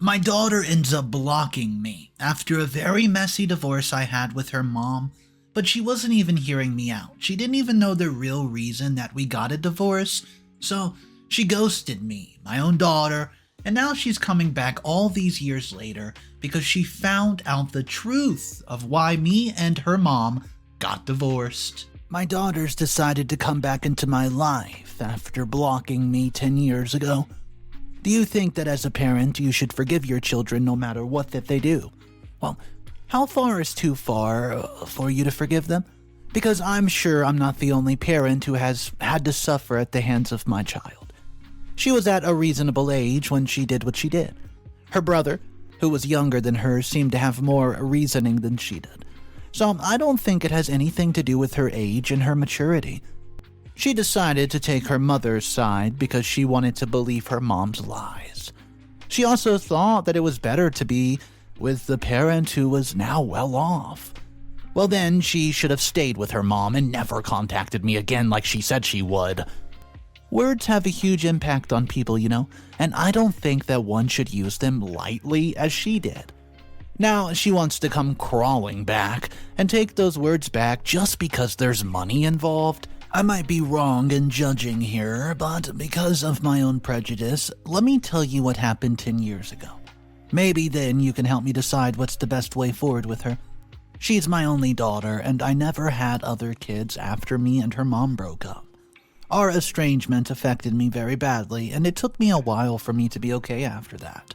My daughter ends up blocking me after a very messy divorce I had with her mom, but she wasn't even hearing me out. She didn't even know the real reason that we got a divorce, so she ghosted me, my own daughter, and now she's coming back all these years later because she found out the truth of why me and her mom got divorced. My daughter's decided to come back into my life after blocking me 10 years ago. Do you think that as a parent you should forgive your children no matter what that they do? Well, how far is too far for you to forgive them? Because I'm sure I'm not the only parent who has had to suffer at the hands of my child. She was at a reasonable age when she did what she did. Her brother, who was younger than her, seemed to have more reasoning than she did. So I don't think it has anything to do with her age and her maturity. She decided to take her mother's side because she wanted to believe her mom's lies. She also thought that it was better to be with the parent who was now well off. Well, then she should have stayed with her mom and never contacted me again like she said she would. Words have a huge impact on people, you know, and I don't think that one should use them lightly as she did. Now she wants to come crawling back and take those words back just because there's money involved. I might be wrong in judging here, but because of my own prejudice, let me tell you what happened 10 years ago. Maybe then you can help me decide what's the best way forward with her. She's my only daughter, and I never had other kids after me and her mom broke up. Our estrangement affected me very badly, and it took me a while for me to be okay after that.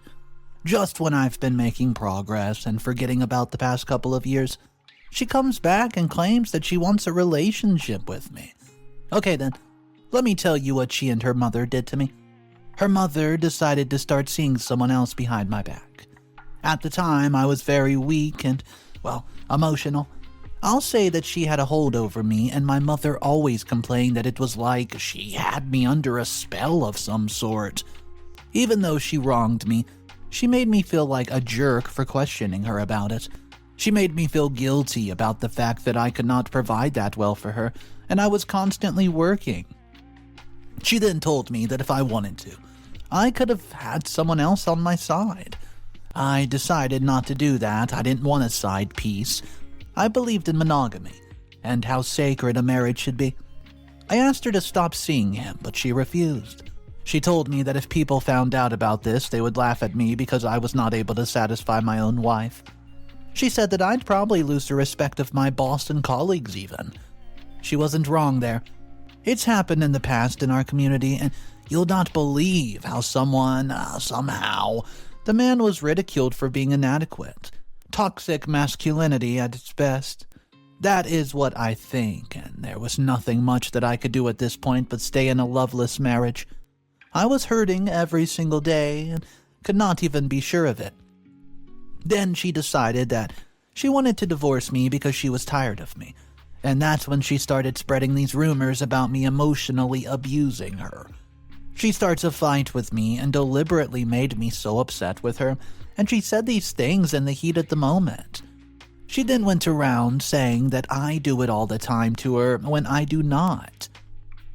Just when I've been making progress and forgetting about the past couple of years, she comes back and claims that she wants a relationship with me. Okay then, let me tell you what she and her mother did to me. Her mother decided to start seeing someone else behind my back. At the time, I was very weak and, well, emotional. I'll say that she had a hold over me, and my mother always complained that it was like she had me under a spell of some sort. Even though she wronged me, she made me feel like a jerk for questioning her about it. She made me feel guilty about the fact that I could not provide that well for her, and I was constantly working. She then told me that if I wanted to, I could have had someone else on my side. I decided not to do that. I didn't want a side piece. I believed in monogamy and how sacred a marriage should be. I asked her to stop seeing him, but she refused. She told me that if people found out about this, they would laugh at me because I was not able to satisfy my own wife. She said that I'd probably lose the respect of my boss and colleagues even. She wasn't wrong there. It's happened in the past in our community, and you'll not believe how somehow, the man was ridiculed for being inadequate. Toxic masculinity at its best. That is what I think, and there was nothing much that I could do at this point but stay in a loveless marriage. I was hurting every single day and could not even be sure of it. Then she decided that she wanted to divorce me because she was tired of me, and that's when she started spreading these rumors about me emotionally abusing her. She starts a fight with me and deliberately made me so upset with her, and she said these things in the heat of the moment. She then went around saying that I do it all the time to her when I do not.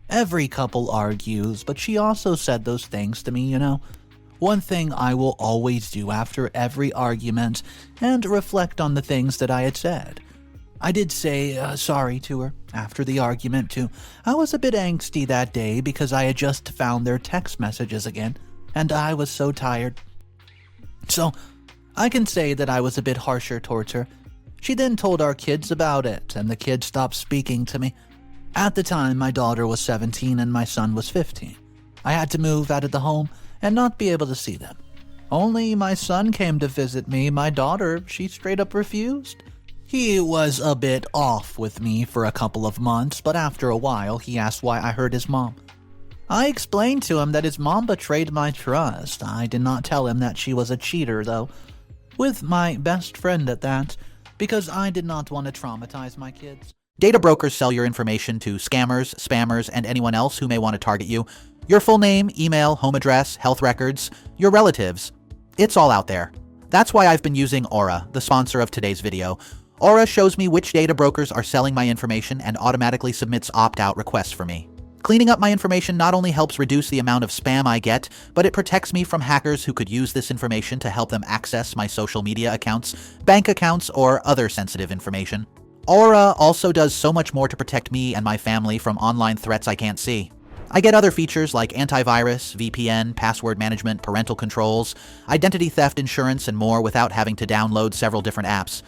Every couple argues, but she also said those things to me, you know. One thing I will always do after every argument and reflect on the things that I had said. I did say sorry to her after the argument too. I was a bit angsty that day because I had just found their text messages again, and I was so tired. So, I can say that I was a bit harsher towards her. She then told our kids about it, and the kids stopped speaking to me. At the time, my daughter was 17 and my son was 15. I had to move out of the home and not be able to see them. Only my son came to visit me. My daughter, she straight up refused. He was a bit off with me for a couple of months, but after a while, he asked why I hurt his mom. I explained to him that his mom betrayed my trust. I did not tell him that she was a cheater, though, with my best friend at that, because I did not want to traumatize my kids. Data brokers sell your information to scammers, spammers, and anyone else who may want to target you. Your full name, email, home address, health records, your relatives. It's all out there. That's why I've been using Aura, the sponsor of today's video. Aura shows me which data brokers are selling my information and automatically submits opt-out requests for me. Cleaning up my information not only helps reduce the amount of spam I get, but it protects me from hackers who could use this information to help them access my social media accounts, bank accounts, or other sensitive information. Aura also does so much more to protect me and my family from online threats I can't see. I get other features like antivirus, VPN, password management, parental controls, identity theft insurance, and more without having to download several different apps.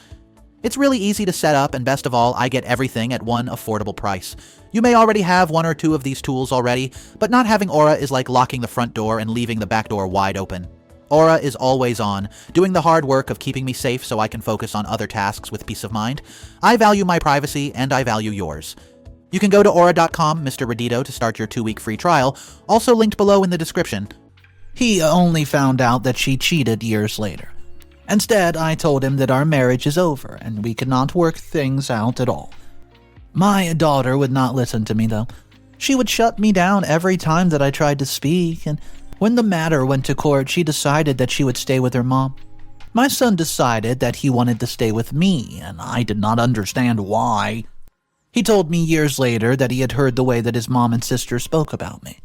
It's really easy to set up, and best of all, I get everything at one affordable price. You may already have one or two of these tools already, but not having Aura is like locking the front door and leaving the back door wide open. Aura is always on, doing the hard work of keeping me safe so I can focus on other tasks with peace of mind. I value my privacy, and I value yours. You can go to Aura.com, Mr. Redito, to start your 2-week free trial, also linked below in the description. He only found out that she cheated years later. Instead, I told him that our marriage is over and we could not work things out at all. My daughter would not listen to me, though. She would shut me down every time that I tried to speak, and when the matter went to court, she decided that she would stay with her mom. My son decided that he wanted to stay with me, and I did not understand why. He told me years later that he had heard the way that his mom and sister spoke about me.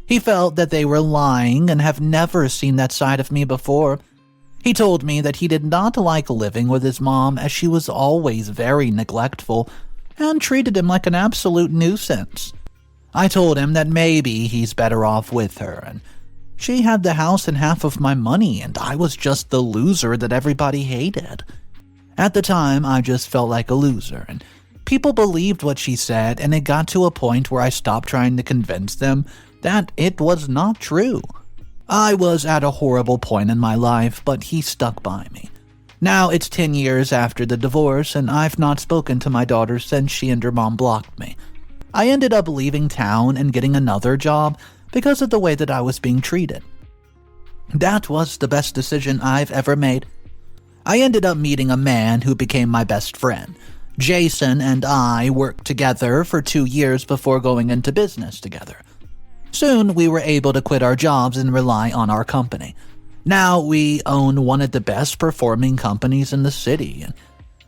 He felt that they were lying and have never seen that side of me before. He told me that he did not like living with his mom as she was always very neglectful and treated him like an absolute nuisance. I told him that maybe he's better off with her, and she had the house and half of my money, and I was just the loser that everybody hated. At the time, I just felt like a loser, and people believed what she said, and it got to a point where I stopped trying to convince them that it was not true. I was at a horrible point in my life, but he stuck by me. Now it's 10 years after the divorce, and I've not spoken to my daughter since she and her mom blocked me. I ended up leaving town and getting another job because of the way that I was being treated. That was the best decision I've ever made. I ended up meeting a man who became my best friend. Jason and I worked together for 2 years before going into business together. Soon, we were able to quit our jobs and rely on our company. Now, we own one of the best performing companies in the city, and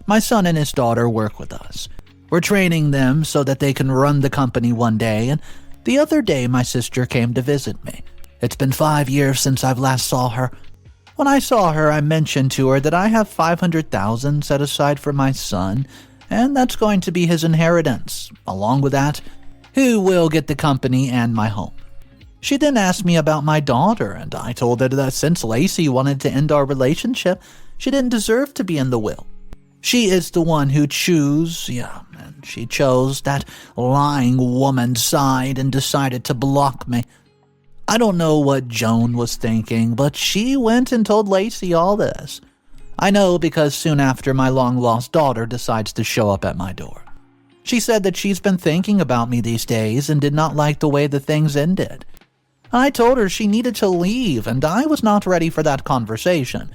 my son and his daughter work with us. We're training them so that they can run the company one day, and the other day my sister came to visit me. It's been 5 years since I've last saw her. When I saw her, I mentioned to her that I have $500,000 set aside for my son, and that's going to be his inheritance. Along with that, who will get the company and my home. She then asked me about my daughter, and I told her that since Lacey wanted to end our relationship, she didn't deserve to be in the will. She is the one who and she chose that lying woman's side and decided to block me. I don't know what Joan was thinking, but she went and told Lacey all this. I know because soon after my long-lost daughter decides to show up at my door. She said that she's been thinking about me these days and did not like the way the things ended. I told her she needed to leave, and I was not ready for that conversation.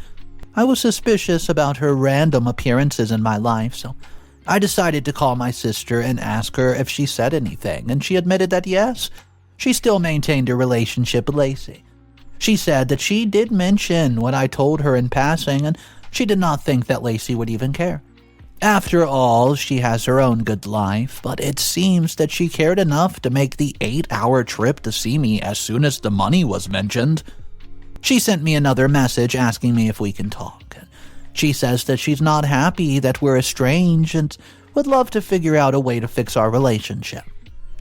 I was suspicious about her random appearances in my life, so I decided to call my sister and ask her if she said anything, and she admitted that yes, she still maintained a relationship with Lacey. She said that she did mention what I told her in passing, and she did not think that Lacey would even care. After all, she has her own good life, but it seems that she cared enough to make the 8-hour trip to see me as soon as the money was mentioned. She sent me another message asking me if we can talk. She says that she's not happy that we're estranged and would love to figure out a way to fix our relationship.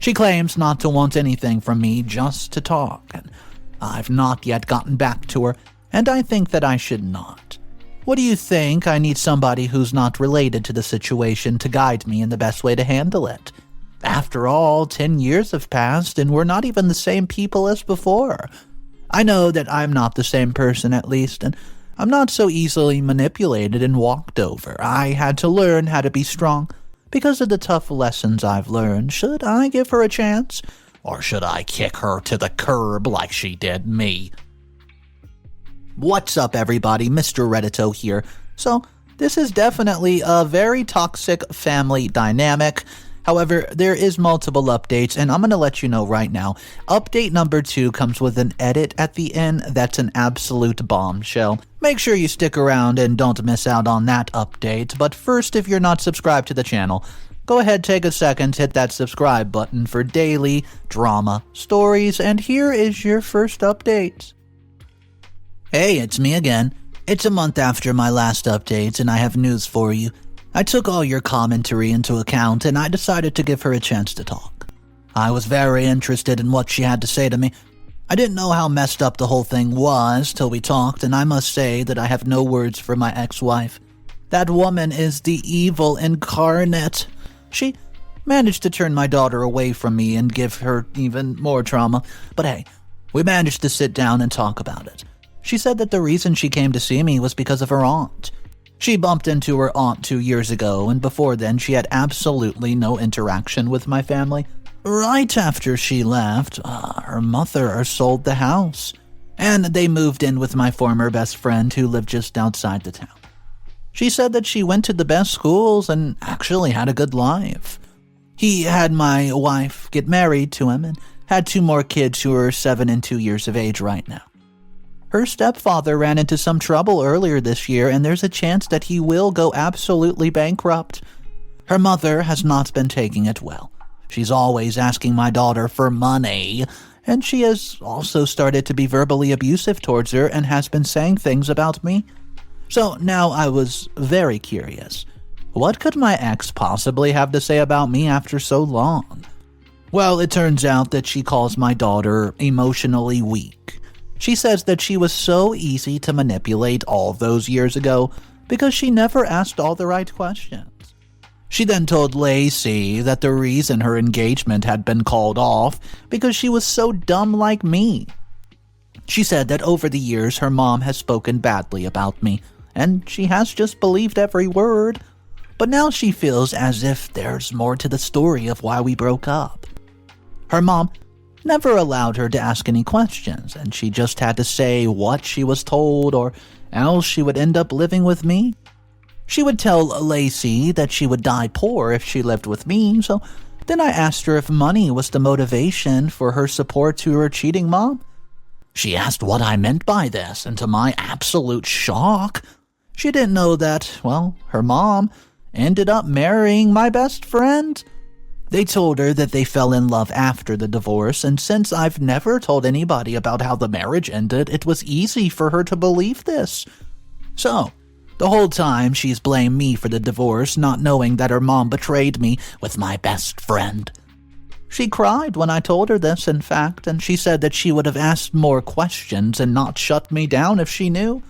She claims not to want anything from me, just to talk, and I've not yet gotten back to her, and I think that I should not. What do you think? I need somebody who's not related to the situation to guide me in the best way to handle it. After all, 10 years have passed and we're not even the same people as before. I know that I'm not the same person at least, and I'm not so easily manipulated and walked over. I had to learn how to be strong because of the tough lessons I've learned. Should I give her a chance? Or should I kick her to the curb like she did me? What's up, everybody? Mr. Redito here. So, this is definitely a very toxic family dynamic. However, there is multiple updates, and I'm going to let you know right now. Update number 2 comes with an edit at the end that's an absolute bombshell. Make sure you stick around and don't miss out on that update. But first, if you're not subscribed to the channel, go ahead, take a second, hit that subscribe button for daily drama stories, and here is your first update. Hey, it's me again. It's a month after my last update, and I have news for you. I took all your commentary into account, and I decided to give her a chance to talk. I was very interested in what she had to say to me. I didn't know how messed up the whole thing was till we talked, and I must say that I have no words for my ex-wife. That woman is the evil incarnate. She managed to turn my daughter away from me and give her even more trauma. But hey, we managed to sit down and talk about it. She said that the reason she came to see me was because of her aunt. She bumped into her aunt 2 years ago, and before then she had absolutely no interaction with my family. Right after she left, her mother sold the house, and they moved in with my former best friend who lived just outside the town. She said that she went to the best schools and actually had a good life. He had my wife get married to him and had 2 more kids who are 7 and 2 years of age right now. Her stepfather ran into some trouble earlier this year, and there's a chance that he will go absolutely bankrupt. Her mother has not been taking it well. She's always asking my daughter for money, and she has also started to be verbally abusive towards her and has been saying things about me. So now I was very curious. What could my ex possibly have to say about me after so long? Well, it turns out that she calls my daughter emotionally weak. She says that she was so easy to manipulate all those years ago because she never asked all the right questions. She then told Lacey that the reason her engagement had been called off because she was so dumb like me. She said that over the years her mom has spoken badly about me, and she has just believed every word. But now she feels as if there's more to the story of why we broke up. Her mom never allowed her to ask any questions, and she just had to say what she was told, or else she would end up living with me. She would tell Lacey that she would die poor if she lived with me, so then I asked her if money was the motivation for her support to her cheating mom. She asked what I meant by this, and to my absolute shock, she didn't know that, well, her mom ended up marrying my best friend. They told her that they fell in love after the divorce, and since I've never told anybody about how the marriage ended, it was easy for her to believe this. So, the whole time she's blamed me for the divorce, not knowing that her mom betrayed me with my best friend. She cried when I told her this, in fact, and she said that she would have asked more questions and not shut me down if she knew.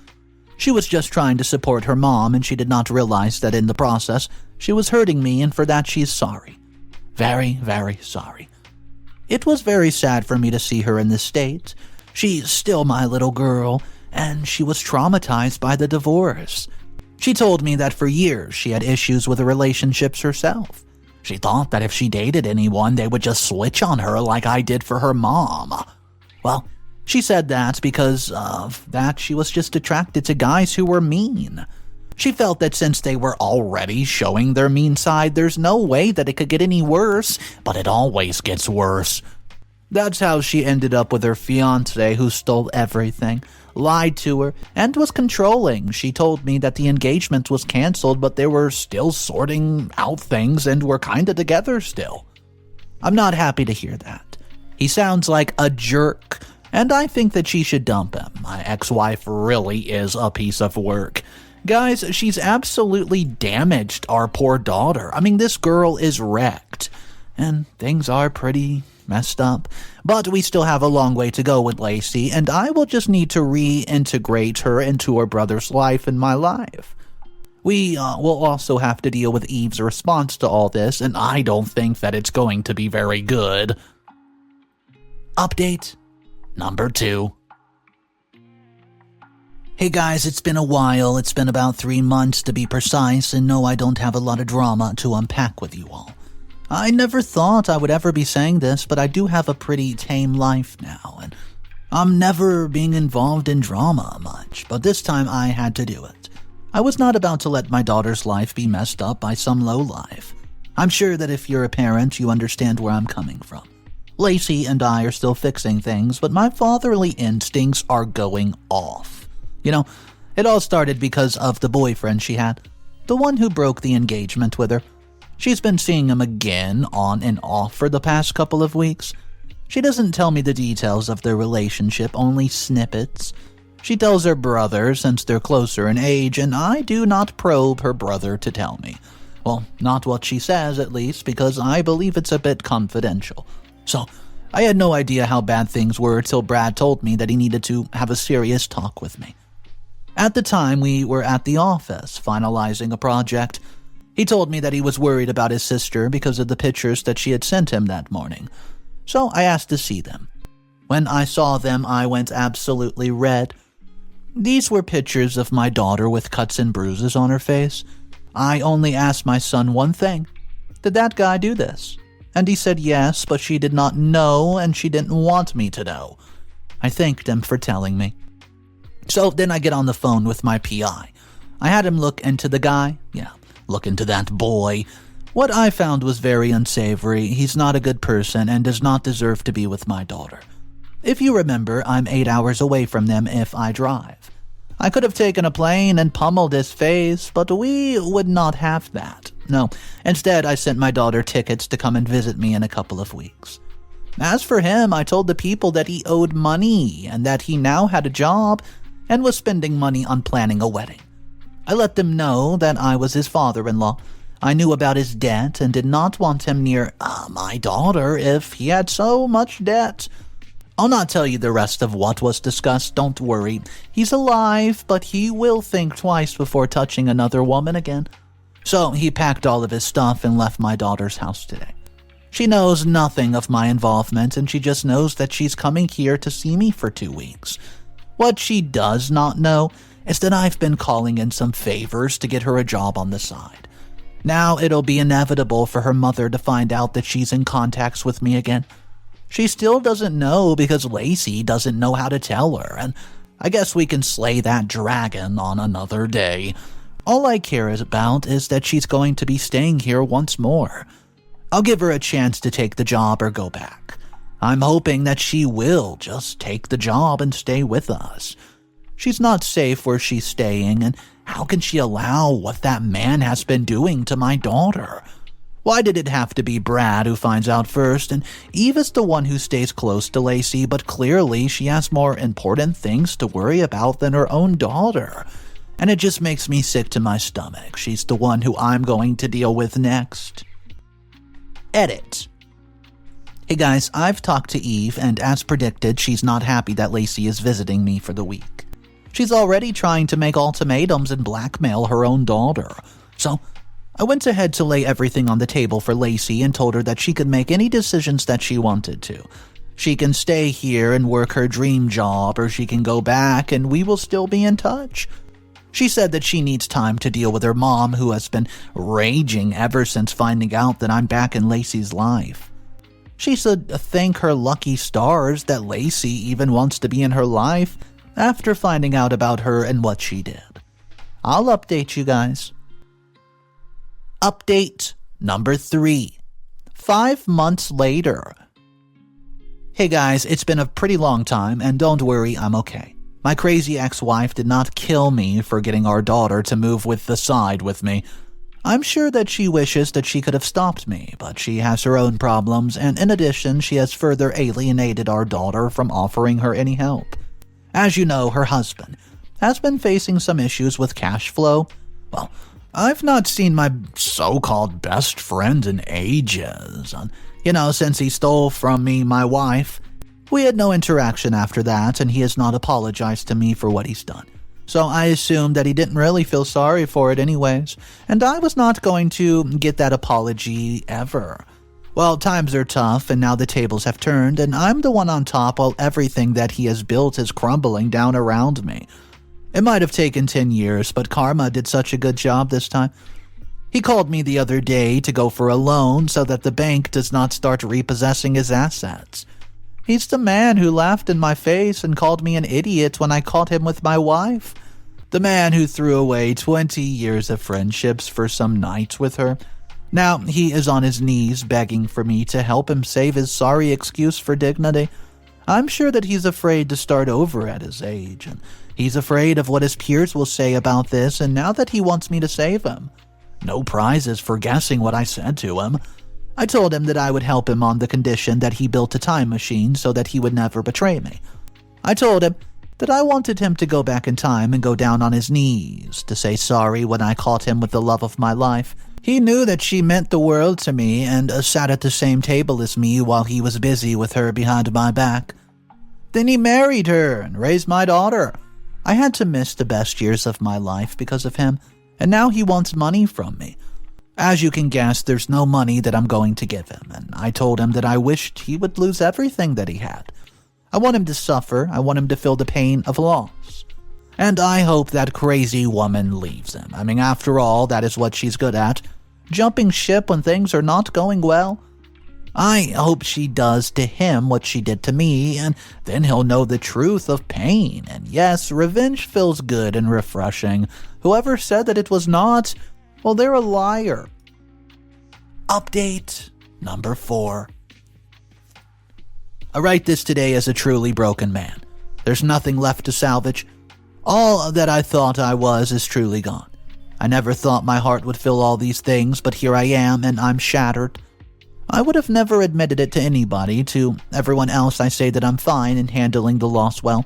She was just trying to support her mom, and she did not realize that in the process, she was hurting me, and for that she's sorry. Very, very sorry. It was very sad for me to see her in this state. She's still my little girl, and she was traumatized by the divorce. She told me that for years she had issues with the relationships herself. She thought that if she dated anyone, they would just switch on her like I did for her mom. Well, she said that because of that she was just attracted to guys who were mean. She felt that since they were already showing their mean side, there's no way that it could get any worse, but it always gets worse. That's how she ended up with her fiancé, who stole everything, lied to her, and was controlling. She told me that the engagement was canceled, but they were still sorting out things and were kinda together still. I'm not happy to hear that. He sounds like a jerk, and I think that she should dump him. My ex-wife really is a piece of work. Guys, she's absolutely damaged our poor daughter. I mean, this girl is wrecked, and things are pretty messed up. But we still have a long way to go with Lacey, and I will just need to reintegrate her into her brother's life and my life. We will also have to deal with Eve's response to all this, and I don't think that it's going to be very good. Update number 2. Hey guys, it's been a while. It's been about 3 months to be precise, and no, I don't have a lot of drama to unpack with you all. I never thought I would ever be saying this, but I do have a pretty tame life now, and I'm never being involved in drama much, but this time I had to do it. I was not about to let my daughter's life be messed up by some lowlife. I'm sure that if you're a parent, you understand where I'm coming from. Lacey and I are still fixing things, but my fatherly instincts are going off. You know, it all started because of the boyfriend she had, the one who broke the engagement with her. She's been seeing him again on and off for the past couple of weeks. She doesn't tell me the details of their relationship, only snippets. She tells her brother since they're closer in age, and I do not probe her brother to tell me. Well, not what she says, at least, because I believe it's a bit confidential. So, I had no idea how bad things were till Brad told me that he needed to have a serious talk with me. At the time, we were at the office, finalizing a project. He told me that he was worried about his sister because of the pictures that she had sent him that morning. So I asked to see them. When I saw them, I went absolutely red. These were pictures of my daughter with cuts and bruises on her face. I only asked my son one thing. Did that guy do this? And he said yes, but she did not know and she didn't want me to know. I thanked him for telling me. So then I get on the phone with my PI. I had him look into the guy. Look into that boy. What I found was very unsavory. He's not a good person and does not deserve to be with my daughter. If you remember, I'm 8 hours away from them if I drive. I could have taken a plane and pummeled his face, but we would not have that. No, instead I sent my daughter tickets to come and visit me in a couple of weeks. As for him, I told the people that he owed money and that he now had a job and was spending money on planning a wedding. I let them know that I was his father-in-law. I knew about his debt and did not want him near my daughter if he had so much debt. I'll not tell you the rest of what was discussed, don't worry. He's alive, but he will think twice before touching another woman again. So he packed all of his stuff and left my daughter's house today. She knows nothing of my involvement, and she just knows that she's coming here to see me for 2 weeks. What she does not know is that I've been calling in some favors to get her a job on the side. Now it'll be inevitable for her mother to find out that she's in contacts with me again. She still doesn't know because Lacey doesn't know how to tell her, and I guess we can slay that dragon on another day. All I care about is that she's going to be staying here once more. I'll give her a chance to take the job or go back. I'm hoping that she will just take the job and stay with us. She's not safe where she's staying, and how can she allow what that man has been doing to my daughter? Why did it have to be Brad who finds out first, and Eva's the one who stays close to Lacey, but clearly she has more important things to worry about than her own daughter. And it just makes me sick to my stomach. She's the one who I'm going to deal with next. Edit. Hey guys, I've talked to Eve, and as predicted, she's not happy that Lacey is visiting me for the week. She's already trying to make ultimatums and blackmail her own daughter. So I went ahead to lay everything on the table for Lacey and told her that she could make any decisions that she wanted to. She can stay here and work her dream job, or she can go back and we will still be in touch. She said that she needs time to deal with her mom, who has been raging ever since finding out that I'm back in Lacey's life. She said thank her lucky stars that Lacey even wants to be in her life after finding out about her and what she did. I'll update you guys. Update number 3. 5 months later. Hey guys, it's been a pretty long time, and don't worry, I'm okay. My crazy ex-wife did not kill me for getting our daughter to move with the side with me. I'm sure that she wishes that she could have stopped me, but she has her own problems, and in addition, she has further alienated our daughter from offering her any help. As you know, her husband has been facing some issues with cash flow. Well, I've not seen my so-called best friend in ages. Since he stole from me my wife. We had no interaction after that, and he has not apologized to me for what he's done. So I assumed that he didn't really feel sorry for it anyways, and I was not going to get that apology ever. Well, times are tough, and now the tables have turned, and I'm the one on top while everything that he has built is crumbling down around me. It might have taken 10 years, but karma did such a good job this time. He called me the other day to go for a loan so that the bank does not start repossessing his assets. He's the man who laughed in my face and called me an idiot when I caught him with my wife. The man who threw away 20 years of friendships for some nights with her. Now he is on his knees begging for me to help him save his sorry excuse for dignity. I'm sure that he's afraid to start over at his age, and he's afraid of what his peers will say about this, and now that he wants me to save him. no prizes for guessing what I said to him. I told him that I would help him on the condition that he built a time machine so that he would never betray me. I told him that I wanted him to go back in time and go down on his knees to say sorry when I caught him with the love of my life. He knew that she meant the world to me and sat at the same table as me while he was busy with her behind my back. Then he married her and raised my daughter. I had to miss the best years of my life because of him, and now he wants money from me. As you can guess, there's no money that I'm going to give him, and I told him that I wished he would lose everything that he had. I want him to suffer. I want him to feel the pain of loss. And I hope that crazy woman leaves him. I mean, after all, that is what she's good at. Jumping ship when things are not going well. I hope she does to him what she did to me, and then he'll know the truth of pain. And yes, revenge feels good and refreshing. Whoever said that it was not, well, they're a liar. Update number 4. I write this today as a truly broken man. There's nothing left to salvage. All that I thought I was is truly gone. I never thought my heart would feel all these things, but here I am, and I'm shattered. I would have never admitted it to anybody. To everyone else, I say that I'm fine in handling the loss well.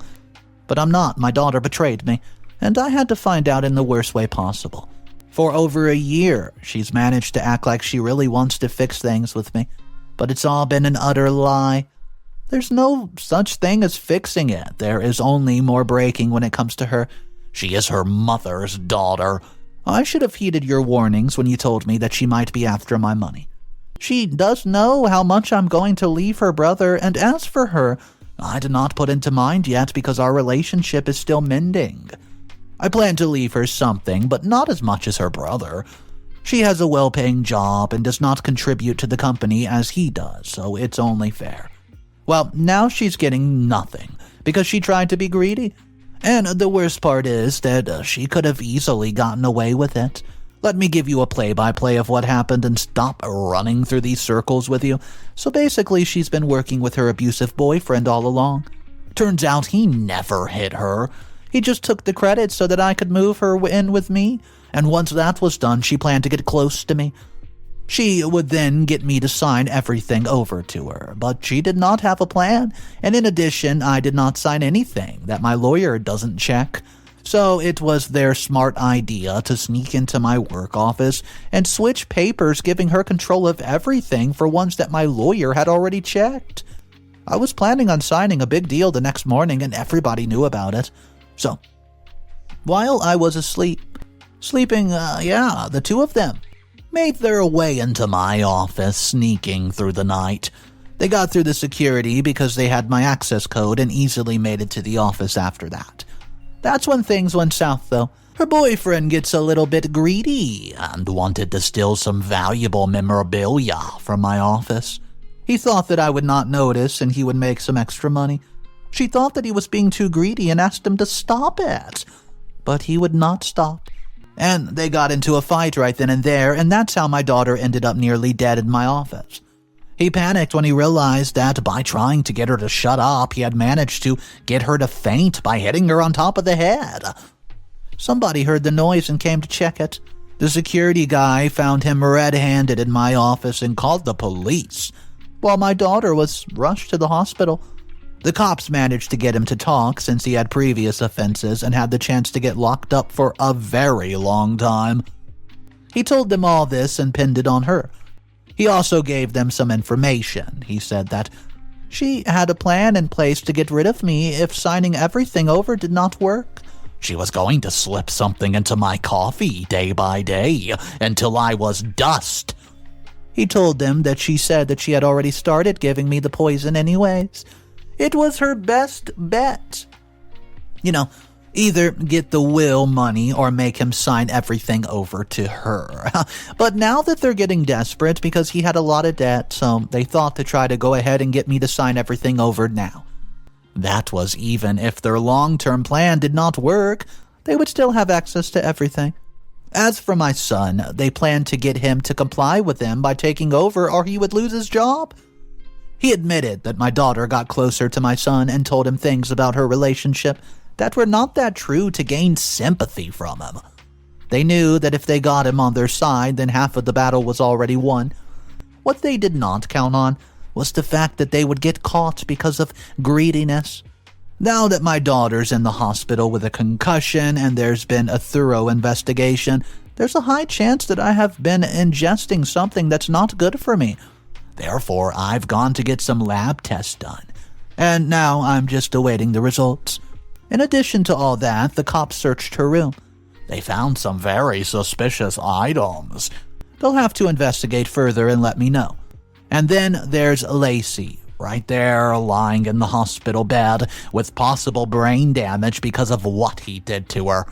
But I'm not. My daughter betrayed me, and I had to find out in the worst way possible. For over a year, she's managed to act like she really wants to fix things with me. But it's all been an utter lie. There's no such thing as fixing it. There is only more breaking when it comes to her. She is her mother's daughter. I should have heeded your warnings when you told me that she might be after my money. She does know how much I'm going to leave her brother, and as for her, I did not put into mind yet because our relationship is still mending. I plan to leave her something, but not as much as her brother. She has a well-paying job and does not contribute to the company as he does, so it's only fair. Well, now she's getting nothing because she tried to be greedy. And the worst part is that she could have easily gotten away with it. Let me give you a play-by-play of what happened and stop running through these circles with you. So basically, she's been working with her abusive boyfriend all along. Turns out he never hit her. He just took the credit so that I could move her in with me. And once that was done, she planned to get close to me. She would then get me to sign everything over to her, but she did not have a plan, and in addition, I did not sign anything that my lawyer doesn't check. So it was their smart idea to sneak into my work office and switch papers, giving her control of everything for ones that my lawyer had already checked. I was planning on signing a big deal the next morning, and everybody knew about it. So, while I was sleeping, the two of them made their way into my office, sneaking through the night. They got through the security because they had my access code and easily made it to the office after that. That's when things went south, though. Her boyfriend gets a little bit greedy and wanted to steal some valuable memorabilia from my office. He thought that I would not notice and he would make some extra money. She thought that he was being too greedy and asked him to stop it. But he would not stop. And they got into a fight right then and there, and that's how my daughter ended up nearly dead in my office. He panicked when he realized that by trying to get her to shut up, he had managed to get her to faint by hitting her on top of the head. Somebody heard the noise and came to check it. The security guy found him red-handed in my office and called the police, while my daughter was rushed to the hospital. The cops managed to get him to talk since he had previous offenses and had the chance to get locked up for a very long time. He told them all this and pinned it on her. He also gave them some information. He said that she had a plan in place to get rid of me if signing everything over did not work. She was going to slip something into my coffee day by day until I was dust. He told them that she said that she had already started giving me the poison anyways. It was her best bet. Either get the will money or make him sign everything over to her. But now that they're getting desperate because he had a lot of debt, so they thought to try to go ahead and get me to sign everything over now. That was even if their long-term plan did not work, they would still have access to everything. As for my son, they planned to get him to comply with them by taking over or he would lose his job. He admitted that my daughter got closer to my son and told him things about her relationship that were not that true to gain sympathy from him. They knew that if they got him on their side, then half of the battle was already won. What they did not count on was the fact that they would get caught because of greediness. Now that my daughter's in the hospital with a concussion and there's been a thorough investigation, there's a high chance that I have been ingesting something that's not good for me. Therefore, I've gone to get some lab tests done, and now I'm just awaiting the results. In addition to all that, the cops searched her room. They found some very suspicious items. They'll have to investigate further and let me know. And then there's Lacey, right there lying in the hospital bed with possible brain damage because of what he did to her.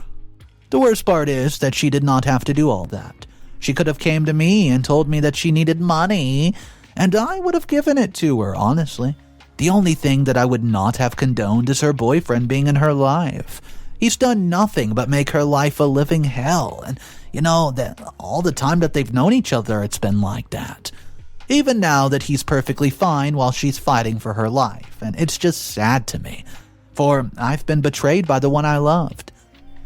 The worst part is that she did not have to do all that. She could have came to me and told me that she needed money, and I would have given it to her, honestly. The only thing that I would not have condoned is her boyfriend being in her life. He's done nothing but make her life a living hell, and that all the time that they've known each other, it's been like that. Even now that he's perfectly fine while she's fighting for her life, and it's just sad to me, for I've been betrayed by the one I loved.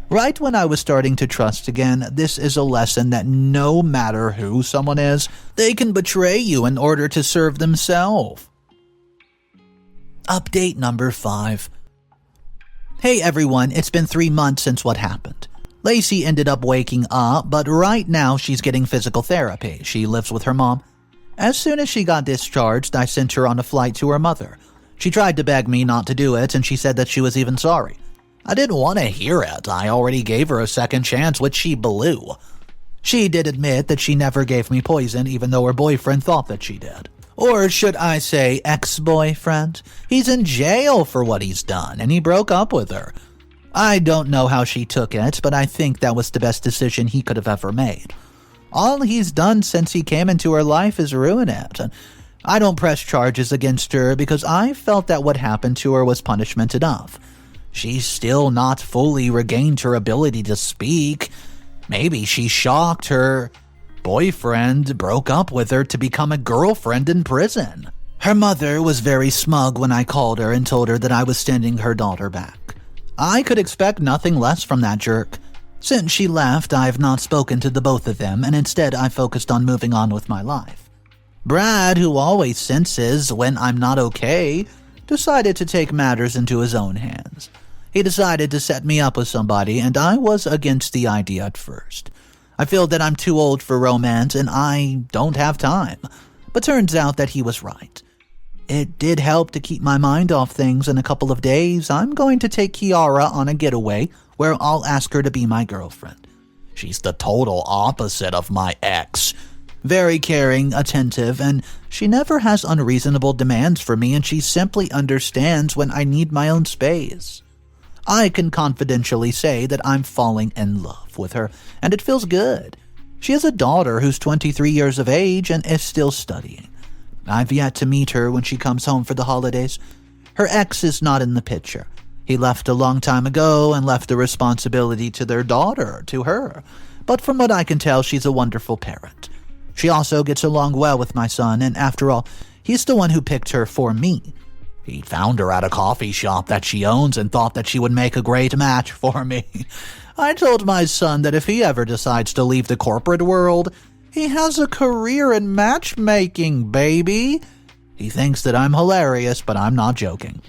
Right when I was starting to trust again, this is a lesson that no matter who someone is, they can betray you in order to serve themselves. Update number 5. Hey everyone, it's been 3 months since what happened. Lacey ended up waking up, but right now she's getting physical therapy. She lives with her mom. As soon as she got discharged, I sent her on a flight to her mother. She tried to beg me not to do it, and she said that she was even sorry. I didn't want to hear it. I already gave her a second chance, which she blew. She did admit that she never gave me poison, even though her boyfriend thought that she did. Or should I say ex-boyfriend? He's in jail for what he's done, and he broke up with her. I don't know how she took it, but I think that was the best decision he could have ever made. All he's done since he came into her life is ruin it. And I don't press charges against her because I felt that what happened to her was punishment enough. She's still not fully regained her ability to speak. Maybe she shocked her boyfriend broke up with her to become a girlfriend in prison. Her mother was very smug when I called her and told her that I was sending her daughter back. I could expect nothing less from that jerk. Since she left, I have not spoken to the both of them, and instead I focused on moving on with my life. Brad, who always senses when I'm not okay, decided to take matters into his own hands. He decided to set me up with somebody, and I was against the idea at first. I feel that I'm too old for romance, and I don't have time. But turns out that he was right. It did help to keep my mind off things. In a couple of days, I'm going to take Kiara on a getaway where I'll ask her to be my girlfriend. She's the total opposite of my ex. Very caring, attentive, and she never has unreasonable demands for me, and she simply understands when I need my own space. I can confidentially say that I'm falling in love with her, and it feels good. She has a daughter who's 23 years of age and is still studying. I've yet to meet her when she comes home for the holidays. Her ex is not in the picture. He left a long time ago and left the responsibility to their daughter, to her. But from what I can tell, she's a wonderful parent. She also gets along well with my son, and after all, he's the one who picked her for me. He found her at a coffee shop that she owns and thought that she would make a great match for me. I told my son that if he ever decides to leave the corporate world, he has a career in matchmaking, baby. He thinks that I'm hilarious, but I'm not joking.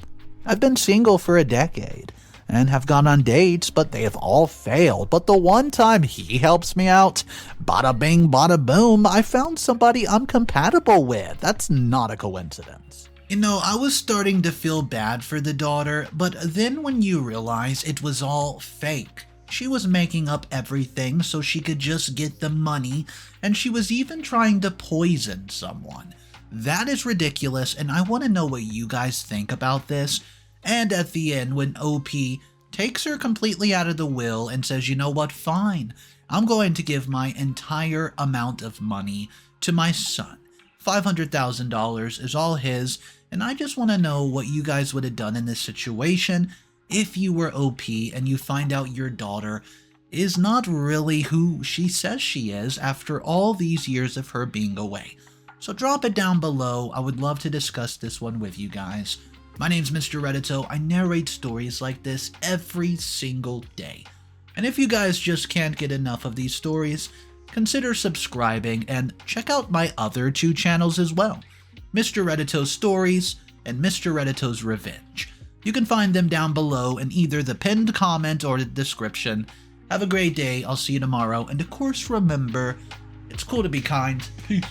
I've been single for a decade and have gone on dates, but they have all failed. But the one time he helps me out, bada bing, bada boom, I found somebody I'm compatible with. That's not a coincidence. I was starting to feel bad for the daughter, but then when you realize it was all fake. She was making up everything so she could just get the money, and she was even trying to poison someone. That is ridiculous, and I want to know what you guys think about this. And at the end, when OP takes her completely out of the will and says, you know what, fine, I'm going to give my entire amount of money to my son. $500,000 is all his, and I just want to know what you guys would have done in this situation if you were OP and you find out your daughter is not really who she says she is after all these years of her being away. So drop it down below. I would love to discuss this one with you guys. My name's Mr. Reddito. I narrate stories like this every single day. And if you guys just can't get enough of these stories, consider subscribing and check out my other two channels as well, Mr. Reddito's Stories and Mr. Reddito's Revenge. You can find them down below in either the pinned comment or the description. Have a great day, I'll see you tomorrow, and of course remember, it's cool to be kind. Peace.